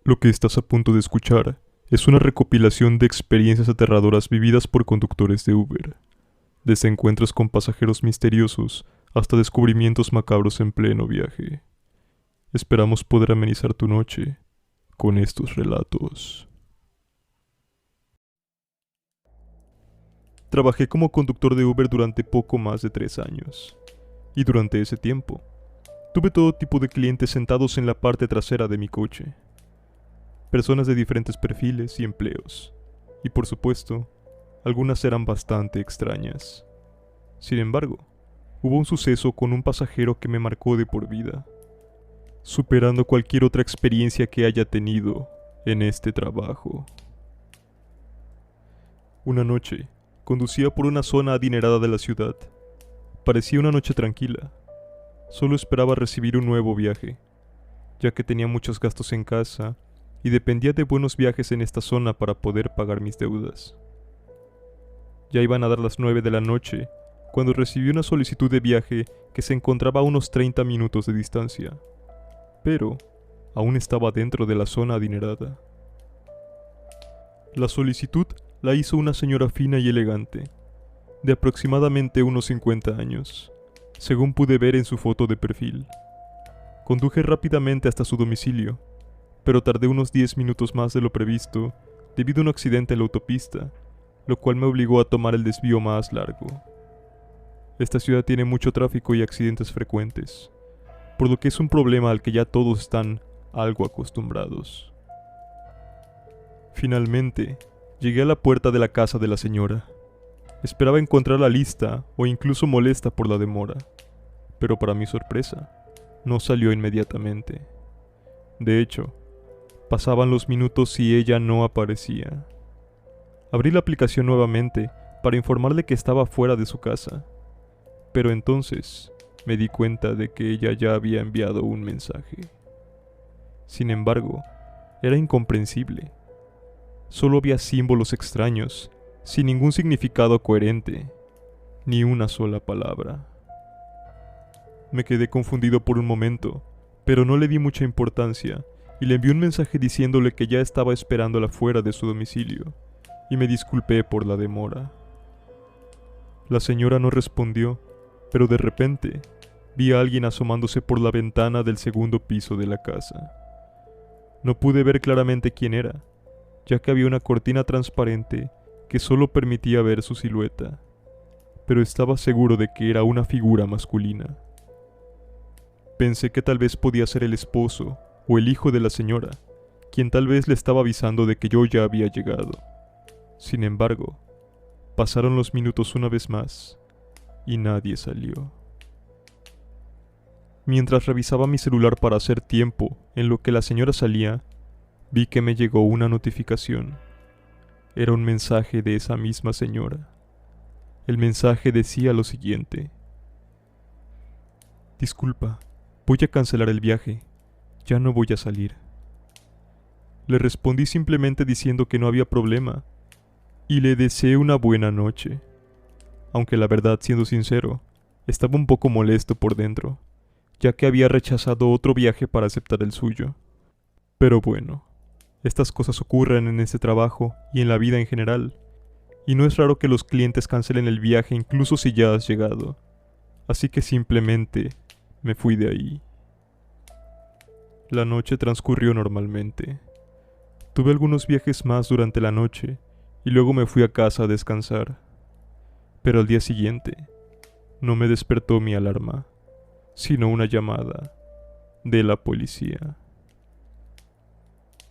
Lo que estás a punto de escuchar es una recopilación de experiencias aterradoras vividas por conductores de Uber, desde encuentros con pasajeros misteriosos hasta descubrimientos macabros en pleno viaje. Esperamos poder amenizar tu noche con estos relatos. Trabajé como conductor de Uber durante poco más de 3 años, y durante ese tiempo, tuve todo tipo de clientes sentados en la parte trasera de mi coche. Personas de diferentes perfiles y empleos, y por supuesto, algunas eran bastante extrañas. Sin embargo, hubo un suceso con un pasajero que me marcó de por vida, superando cualquier otra experiencia que haya tenido en este trabajo. Una noche, conducía por una zona adinerada de la ciudad. Parecía una noche tranquila. Solo esperaba recibir un nuevo viaje, ya que tenía muchos gastos en casa y dependía de buenos viajes en esta zona para poder pagar mis deudas. Ya iban a dar las 9 de la noche cuando recibí una solicitud de viaje que se encontraba a unos 30 minutos de distancia, pero aún estaba dentro de la zona adinerada. La solicitud la hizo una señora fina y elegante, de aproximadamente unos 50 años, según pude ver en su foto de perfil. Conduje rápidamente hasta su domicilio, pero tardé unos 10 minutos más de lo previsto debido a un accidente en la autopista, lo cual me obligó a tomar el desvío más largo. Esta ciudad tiene mucho tráfico y accidentes frecuentes, por lo que es un problema al que ya todos están algo acostumbrados. Finalmente, llegué a la puerta de la casa de la señora. Esperaba encontrarla lista o incluso molesta por la demora, pero para mi sorpresa, no salió inmediatamente. De hecho, pasaban los minutos y ella no aparecía. Abrí la aplicación nuevamente para informarle que estaba fuera de su casa, pero entonces me di cuenta de que ella ya había enviado un mensaje. Sin embargo, era incomprensible. Solo había símbolos extraños, sin ningún significado coherente, ni una sola palabra. Me quedé confundido por un momento, pero no le di mucha importancia y le envié un mensaje diciéndole que ya estaba esperándola fuera de su domicilio y me disculpé por la demora. La señora no respondió, pero de repente vi a alguien asomándose por la ventana del segundo piso de la casa. No pude ver claramente quién era, ya que había una cortina transparente que solo permitía ver su silueta, pero estaba seguro de que era una figura masculina. Pensé que tal vez podía ser el esposo o el hijo de la señora, quien tal vez le estaba avisando de que yo ya había llegado. Sin embargo, pasaron los minutos una vez más y nadie salió. Mientras revisaba mi celular para hacer tiempo en lo que la señora salía, vi que me llegó una notificación. Era un mensaje de esa misma señora. El mensaje decía lo siguiente: disculpa, voy a cancelar el viaje, ya no voy a salir. Le respondí simplemente diciendo que no había problema y le deseé una buena noche, aunque la verdad, siendo sincero, estaba un poco molesto por dentro, ya que había rechazado otro viaje para aceptar el suyo. Pero bueno, estas cosas ocurren en este trabajo y en la vida en general, y no es raro que los clientes cancelen el viaje incluso si ya has llegado, así que simplemente me fui de ahí. La noche transcurrió normalmente. Tuve algunos viajes más durante la noche y luego me fui a casa a descansar. Pero al día siguiente, no me despertó mi alarma, sino una llamada de la policía.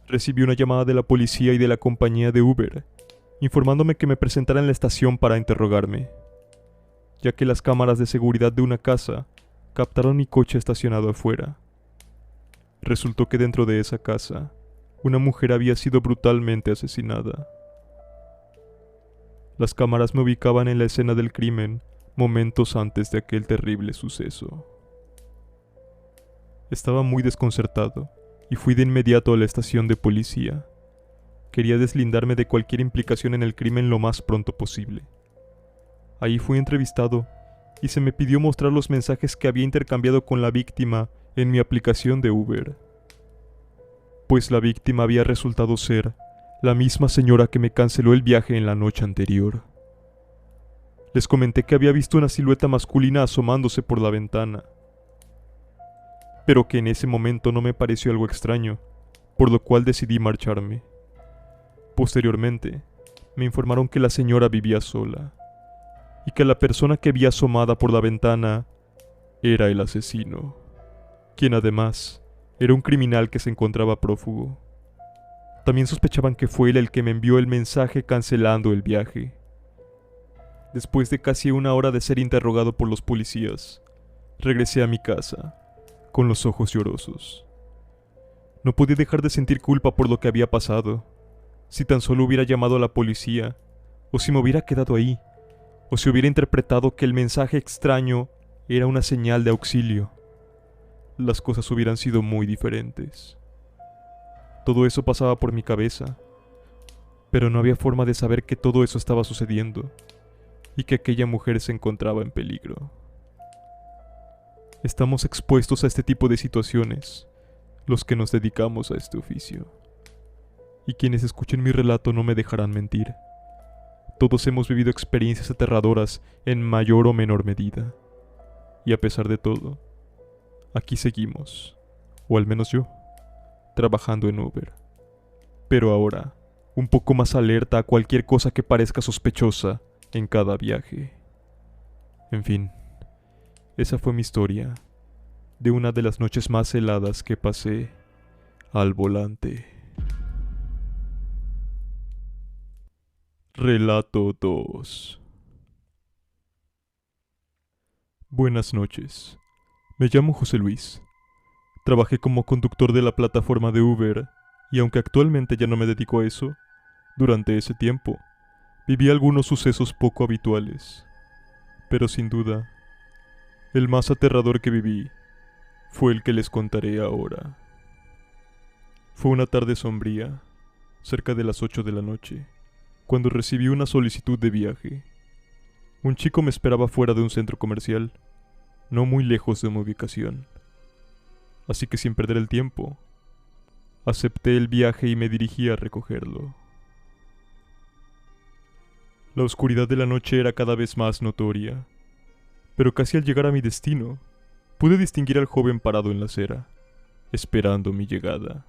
Recibí una llamada de la policía y de la compañía de Uber, informándome que me presentara en la estación para interrogarme, ya que las cámaras de seguridad de una casa captaron mi coche estacionado afuera. Resultó que dentro de esa casa, una mujer había sido brutalmente asesinada. Las cámaras me ubicaban en la escena del crimen momentos antes de aquel terrible suceso. Estaba muy desconcertado y fui de inmediato a la estación de policía. Quería deslindarme de cualquier implicación en el crimen lo más pronto posible. Ahí fui entrevistado y se me pidió mostrar los mensajes que había intercambiado con la víctima en mi aplicación de Uber. pues la víctima había resultado ser la misma señora que me canceló el viaje en la noche anterior. Les comenté que había visto una silueta masculina asomándose por la ventana, pero que en ese momento no me pareció algo extraño, por lo cual decidí marcharme. Posteriormente, me informaron que la señora vivía sola, y que la persona que vi asomada por la ventana era el asesino, quien además era un criminal que se encontraba prófugo. También sospechaban que fue él el que me envió el mensaje cancelando el viaje. Después de casi una hora de ser interrogado por los policías, regresé a mi casa, con los ojos llorosos. No podía dejar de sentir culpa por lo que había pasado. Si tan solo hubiera llamado a la policía, o si me hubiera quedado ahí, o si hubiera interpretado que el mensaje extraño era una señal de auxilio, las cosas hubieran sido muy diferentes. Todo eso pasaba por mi cabeza, pero no había forma de saber que todo eso estaba sucediendo y que aquella mujer se encontraba en peligro. Estamos expuestos a este tipo de situaciones, los que nos dedicamos a este oficio. Y quienes escuchen mi relato no me dejarán mentir. Todos hemos vivido experiencias aterradoras en mayor o menor medida. Y a pesar de todo, aquí seguimos, o al menos yo, trabajando en Uber. Pero ahora, un poco más alerta a cualquier cosa que parezca sospechosa en cada viaje. En fin, esa fue mi historia de una de las noches más heladas que pasé al volante. Relato 2. Buenas noches. Me llamo José Luis. Trabajé como conductor de la plataforma de Uber y aunque actualmente ya no me dedico a eso, durante ese tiempo viví algunos sucesos poco habituales. Pero sin duda, el más aterrador que viví fue el que les contaré ahora. Fue una tarde sombría, cerca de las 8 de la noche, cuando recibí una solicitud de viaje. Un chico me esperaba fuera de un centro comercial, no muy lejos de mi ubicación. Así que sin perder el tiempo, acepté el viaje y me dirigí a recogerlo. La oscuridad de la noche era cada vez más notoria, pero casi al llegar a mi destino, pude distinguir al joven parado en la acera, esperando mi llegada.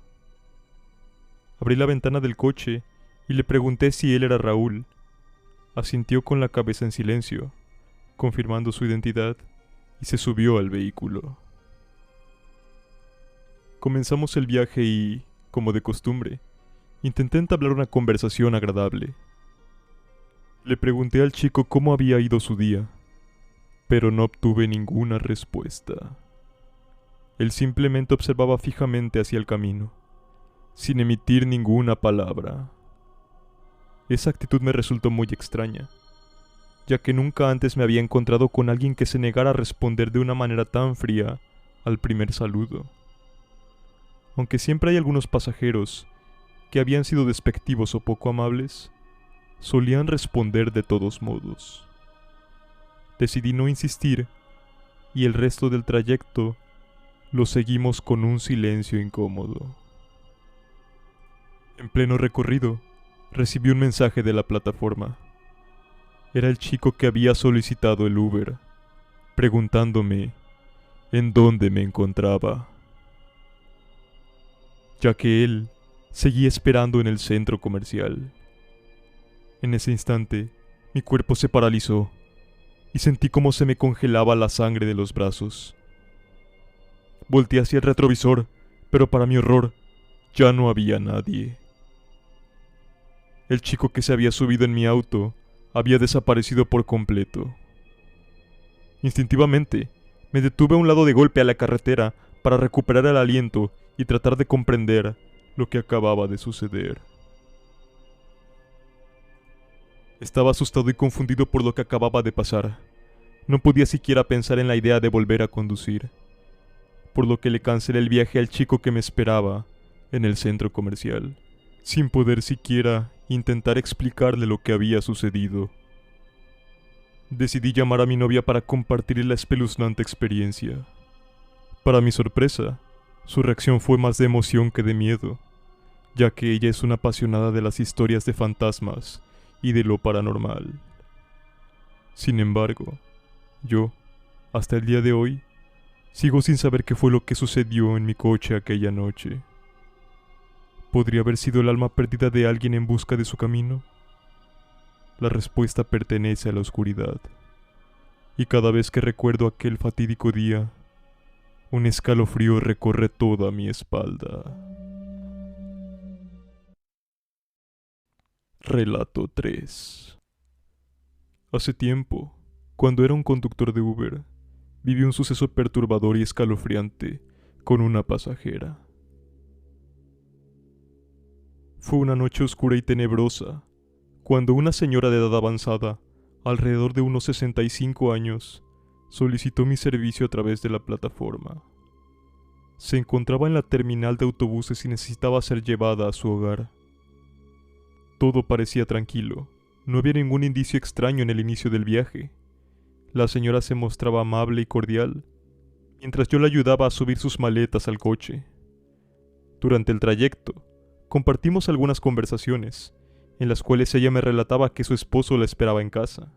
Abrí la ventana del coche y le pregunté si él era Raúl. Asintió con la cabeza en silencio, confirmando su identidad, y se subió al vehículo. Comenzamos el viaje y, como de costumbre, intenté entablar una conversación agradable. Le pregunté al chico cómo había ido su día, pero no obtuve ninguna respuesta. Él simplemente observaba fijamente hacia el camino, sin emitir ninguna palabra. Esa actitud me resultó muy extraña, ya que nunca antes me había encontrado con alguien que se negara a responder de una manera tan fría al primer saludo. Aunque siempre hay algunos pasajeros que habían sido despectivos o poco amables, solían responder de todos modos. Decidí no insistir y el resto del trayecto lo seguimos con un silencio incómodo. En pleno recorrido, recibí un mensaje de la plataforma. Era el chico que había solicitado el Uber, preguntándome en dónde me encontraba, ya que él seguía esperando en el centro comercial. En ese instante, mi cuerpo se paralizó y sentí como se me congelaba la sangre de los brazos. Volteé hacia el retrovisor, pero para mi horror, ya no había nadie. El chico que se había subido en mi auto había desaparecido por completo. Instintivamente, me detuve a un lado de golpe a la carretera para recuperar el aliento y tratar de comprender lo que acababa de suceder. Estaba asustado y confundido por lo que acababa de pasar. No podía siquiera pensar en la idea de volver a conducir, por lo que le cancelé el viaje al chico que me esperaba en el centro comercial, sin poder siquiera intentar explicarle lo que había sucedido. Decidí llamar a mi novia para compartir la espeluznante experiencia. Para mi sorpresa, su reacción fue más de emoción que de miedo, ya que ella es una apasionada de las historias de fantasmas y de lo paranormal. Sin embargo, yo, hasta el día de hoy, sigo sin saber qué fue lo que sucedió en mi coche aquella noche. ¿Podría haber sido el alma perdida de alguien en busca de su camino? La respuesta pertenece a la oscuridad. Y cada vez que recuerdo aquel fatídico día, un escalofrío recorre toda mi espalda. Relato 3. Hace tiempo, cuando era un conductor de Uber, viví un suceso perturbador y escalofriante con una pasajera. Fue una noche oscura y tenebrosa, cuando una señora de edad avanzada, alrededor de unos 65 años, solicitó mi servicio a través de la plataforma. Se encontraba en la terminal de autobuses y necesitaba ser llevada a su hogar. Todo parecía tranquilo, no había ningún indicio extraño en el inicio del viaje. La señora se mostraba amable y cordial, mientras yo la ayudaba a subir sus maletas al coche. Durante el trayecto, compartimos algunas conversaciones, en las cuales ella me relataba que su esposo la esperaba en casa.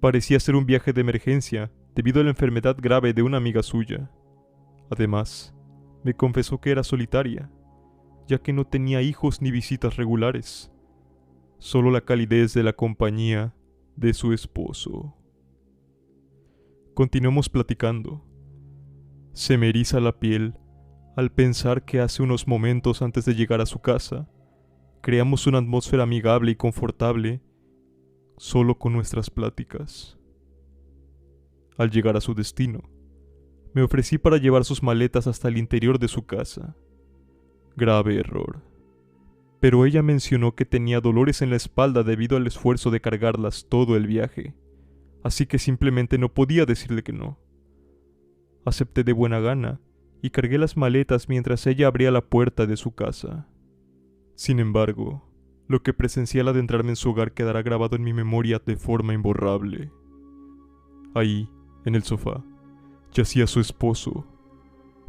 Parecía ser un viaje de emergencia debido a la enfermedad grave de una amiga suya. Además, me confesó que era solitaria, ya que no tenía hijos ni visitas regulares, solo la calidez de la compañía de su esposo. Continuamos platicando. Se me eriza la piel al pensar que hace unos momentos antes de llegar a su casa, creamos una atmósfera amigable y confortable solo con nuestras pláticas. Al llegar a su destino, me ofrecí para llevar sus maletas hasta el interior de su casa. Grave error. Pero ella mencionó que tenía dolores en la espalda debido al esfuerzo de cargarlas todo el viaje, así que simplemente no podía decirle que no. Acepté de buena gana y cargué las maletas mientras ella abría la puerta de su casa. Sin embargo, lo que presencié al adentrarme en su hogar quedará grabado en mi memoria de forma imborrable. Ahí, en el sofá, yacía su esposo,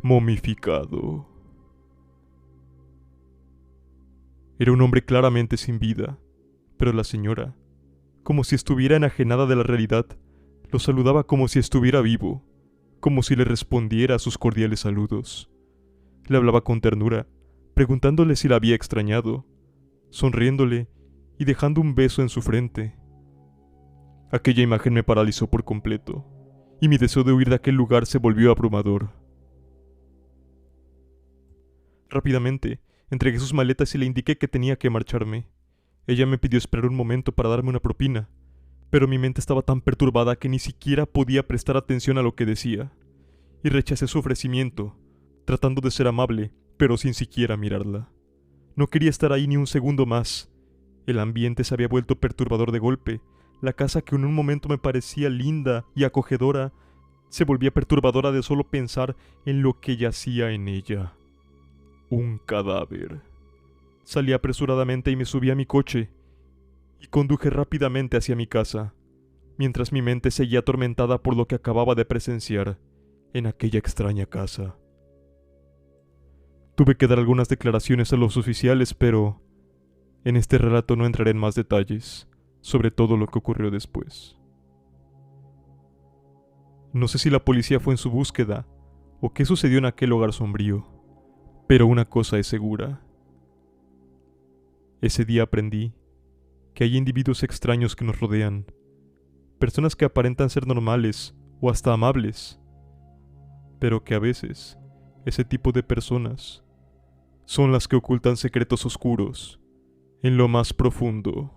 momificado. Era un hombre claramente sin vida, pero la señora, como si estuviera enajenada de la realidad, lo saludaba como si estuviera vivo, como si le respondiera a sus cordiales saludos. Le hablaba con ternura, preguntándole si la había extrañado, sonriéndole y dejando un beso en su frente. Aquella imagen me paralizó por completo, y mi deseo de huir de aquel lugar se volvió abrumador. Rápidamente, entregué sus maletas y le indiqué que tenía que marcharme. Ella me pidió esperar un momento para darme una propina, pero mi mente estaba tan perturbada que ni siquiera podía prestar atención a lo que decía, y rechacé su ofrecimiento, tratando de ser amable, pero sin siquiera mirarla. No quería estar ahí ni un segundo más. El ambiente se había vuelto perturbador de golpe. La casa que en un momento me parecía linda y acogedora, se volvía perturbadora de solo pensar en lo que yacía en ella. Un cadáver. Salí apresuradamente y me subí a mi coche, y conduje rápidamente hacia mi casa, mientras mi mente seguía atormentada por lo que acababa de presenciar en aquella extraña casa. Tuve que dar algunas declaraciones a los oficiales, pero en este relato no entraré en más detalles sobre todo lo que ocurrió después. No sé si la policía fue en su búsqueda o qué sucedió en aquel hogar sombrío, pero una cosa es segura. Ese día aprendí que hay individuos extraños que nos rodean, personas que aparentan ser normales o hasta amables, pero que a veces ese tipo de personas son las que ocultan secretos oscuros en lo más profundo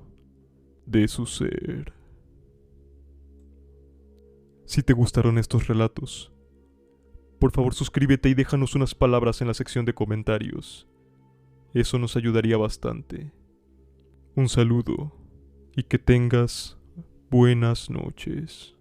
de su ser. Si te gustaron estos relatos, por favor suscríbete y déjanos unas palabras en la sección de comentarios. Eso nos ayudaría bastante. Un saludo y que tengas buenas noches.